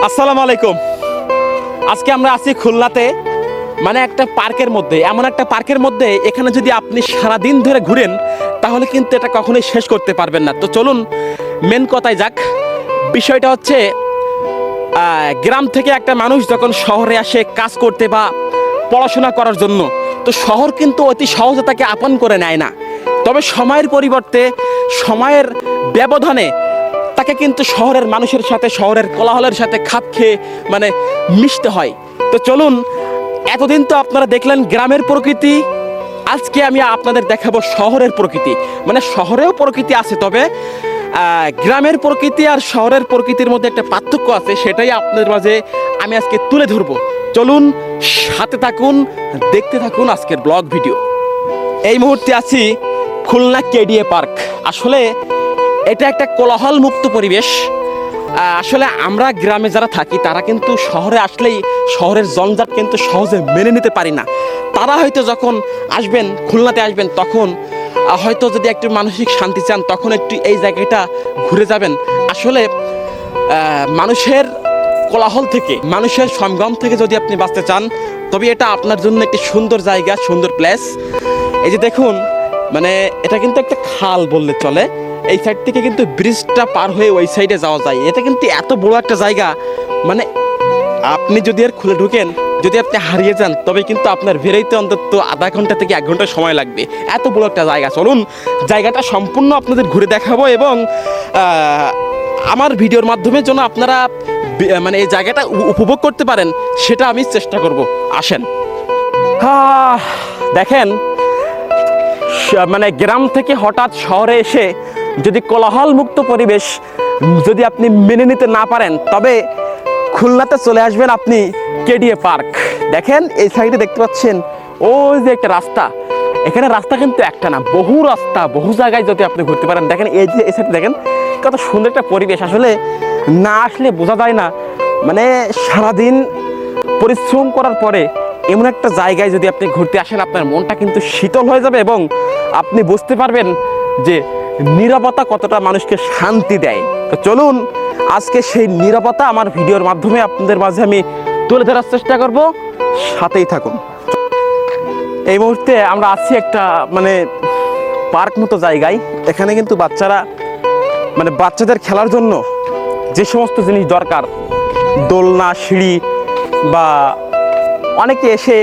আসসালামু আলাইকুম। আজকে আমরা আছি খুলনাতে, মানে একটা পার্কের মধ্যে, এমন একটা পার্কের মধ্যে এখানে যদি আপনি সারাদিন ধরে ঘুরেন তাহলে কিন্তু এটা কখনোই শেষ করতে পারবেন না। তো চলুন মেন কথায় যাক। বিষয়টা হচ্ছে গ্রাম থেকে একটা মানুষ যখন শহরে আসে কাজ করতে বা পড়াশোনা করার জন্য, তো শহর কিন্তু অতি সহজে তাকে আপন করে নেয় না। তবে সময়ের পরিবর্তে, সময়ের ব্যবধানে তাকে কিন্তু শহরের মানুষের সাথে, শহরের কোলাহলের সাথে খাপ খেয়ে মানে মিশতে হয়। তো চলুন, এতদিন তো আপনারা দেখলেন গ্রামের প্রকৃতি, আজকে আমি আপনাদের দেখাবো শহরের প্রকৃতি। মানে শহরেও প্রকৃতি আছে, তবে গ্রামের প্রকৃতি আর শহরের প্রকৃতির মধ্যে একটা পার্থক্য আছে, সেটাই আপনাদের মাঝে আমি আজকে তুলে ধরবো। চলুন সাথে থাকুন, দেখতে থাকুন আজকের ব্লগ ভিডিও। এই মুহূর্তে আছি খুলনা কেডিএ পার্ক। আসলে এটা একটা কোলাহল মুক্ত পরিবেশ। আসলে আমরা গ্রামে যারা থাকি তারা কিন্তু শহরে আসলেই শহরের জঞ্জাট কিন্তু সহজে মেনে নিতে পারি না। তারা হয়তো যখন আসবেন, খুলনাতে আসবেন, তখন হয়তো যদি একটু মানসিক শান্তি চান তখন একটু এই জায়গাটা ঘুরে যাবেন। আসলে মানুষের কোলাহল থেকে, মানুষের সমাগম থেকে যদি আপনি বাঁচতে চান তবে এটা আপনার জন্য একটি সুন্দর জায়গা, সুন্দর প্লেস। এই যে দেখুন, মানে এটা কিন্তু একটা খাল বললে চলে। এই সাইড থেকে কিন্তু ব্রিজটা পার হয়ে ওই সাইডে যাওয়া যায়। এটা কিন্তু এত বড় একটা জায়গা, মানে আপনি যদি আর খুলে ঢুকেন, যদি আপনি হারিয়ে যান তবে কিন্তু আপনার বেরোইতে অন্তত আধা ঘন্টা থেকে 1 ঘন্টা সময় লাগবে। এত বড় একটা জায়গা। চলুন জায়গাটা সম্পূর্ণ আপনাদের ঘুরে দেখাবো এবং আমার ভিডিওর মাধ্যমে যেন আপনারা মানে এই জায়গাটা উপভোগ করতে পারেন সেটা আমি চেষ্টা করব। আসেন। দেখেন, মানে গ্রাম থেকে হঠাৎ শহরে এসে যদি কোলাহল মুক্ত পরিবেশ যদি আপনি মেনে নিতে না পারেন তবে খুলনাতে চলে আসবেন আপনি কেডিএ পার্ক। দেখেন এই সাইডে দেখতে পাচ্ছেন ওই যে একটা রাস্তা, এখানে রাস্তা কিন্তু একটা না, বহু রাস্তা, বহু জায়গায় যদি আপনি ঘুরতে পারেন। দেখেন এই যে এই সাইডে দেখেন কত সুন্দর একটা পরিবেশ। আসলে না আসলে বোঝা যায় না, মানে সারাদিন পরিশ্রম করার পরে এমন একটা জায়গায় যদি আপনি ঘুরতে আসেন আপনার মনটা কিন্তু শীতল হয়ে যাবে এবং আপনি বুঝতে পারবেন যে নীরবতা কতটা মানুষকে শান্তি দেয়। তো চলুন আজকে সেই নীরবতা আমার ভিডিওর মাধ্যমে আপনাদের মাঝে আমি তুলে ধরার চেষ্টা করব, সাথেই থাকুন। এই মুহূর্তে আমরা আছি একটা মানে পার্ক মতো জায়গায়। এখানে কিন্তু বাচ্চারা, মানে বাচ্চাদের খেলার জন্য যে সমস্ত জিনিস দরকার, দোলনা, সিঁড়ি বা অনেকে এসে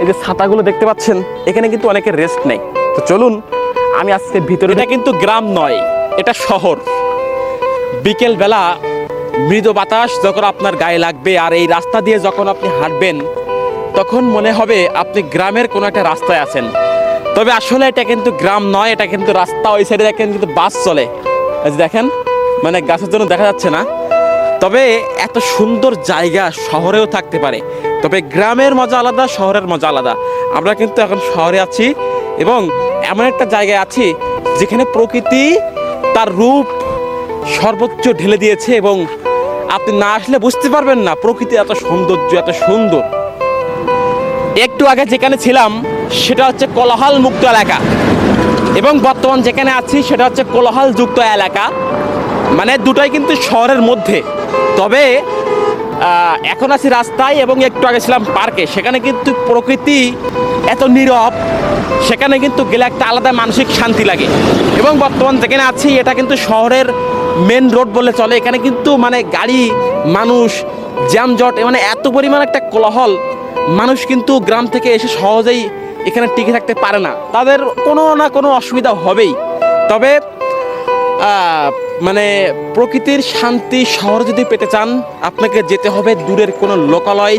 এই যে ছাতাগুলো দেখতে পাচ্ছেন, এখানে কিন্তু অনেকের রেস্ট নেই। তো চলুন আমি আজকে ভিতরে। এটা কিন্তু গ্রাম নয়, এটা শহর। বিকেল বেলা মৃদু বাতাস যখন আপনার গায়ে লাগবে আর এই রাস্তা দিয়ে যখন আপনি হাঁটবেন তখন মনে হবে আপনি গ্রামের কোনো একটা রাস্তায় আছেন। তবে আসলে এটা কিন্তু গ্রাম নয়, এটা কিন্তু রাস্তা। ওই সাইডে দেখেন কিন্তু বাস চলে, দেখেন, মানে গাছের জন্য দেখা যাচ্ছে না। তবে এত সুন্দর জায়গা শহরেও থাকতে পারে, তবে গ্রামের মজা আলাদা, শহরের মজা আলাদা। আমরা কিন্তু এখন শহরে আছি এবং এমন একটা জায়গায় আছি যেখানে প্রকৃতি তার রূপ সর্বোচ্চ ঢেলে দিয়েছে এবং আপনি না আসলে বুঝতে পারবেন না প্রকৃতি এত সৌন্দর্য, এত সুন্দর। একটু আগে যেখানে ছিলাম সেটা হচ্ছে কোলাহল মুক্ত এলাকা এবং বর্তমান যেখানে আছি সেটা হচ্ছে কোলাহল যুক্ত এলাকা। মানে দুটাই কিন্তু শহরের মধ্যে। তবে এখন আছি রাস্তায় এবং একটু আগে ছিলাম পার্কে। সেখানে কিন্তু প্রকৃতি এত নীরব, সেখানে কিন্তু গেলে একটা আলাদা মানসিক শান্তি লাগে। এবং বর্তমান যেখানে আছি এটা কিন্তু শহরের মেন রোড বলে চলে। এখানে কিন্তু মানে গাড়ি, মানুষ, জ্যামজট, মানে এত পরিমাণ একটা কোলাহল, মানুষ কিন্তু গ্রাম থেকে এসে সহজেই এখানে টিকে থাকতে পারে না, তাদের কোনো না কোনো অসুবিধা হবেই। তবে মানে প্রকৃতির শান্তি শহর যদি পেতে চান আপনাকে যেতে হবে দূরের কোনো লোকালয়,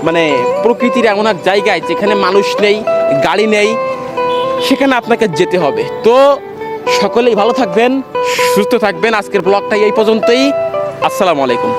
মানে প্রকৃতির এমন এক জায়গায় যেখানে মানুষ নেই, গাড়ি নেই, সেখানে আপনাকে যেতে হবে। তো সকলেই ভালো থাকবেন, সুস্থ থাকবেন। আজকের ব্লগটা এই পর্যন্তই। আসসালামু আলাইকুম।